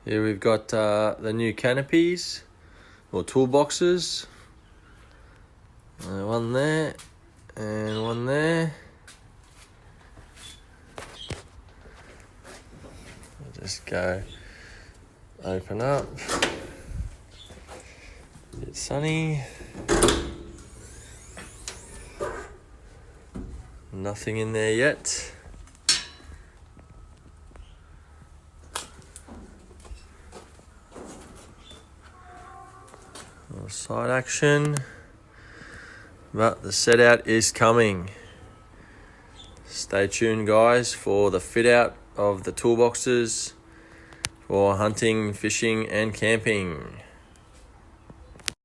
Here we've got the new canopies or toolboxes. One there and one there. I'll just go open up. A bit sunny. Nothing in there yet. Side action, but the set out is coming. Stay tuned, guys, for the fit out of the toolboxes for hunting, fishing and camping.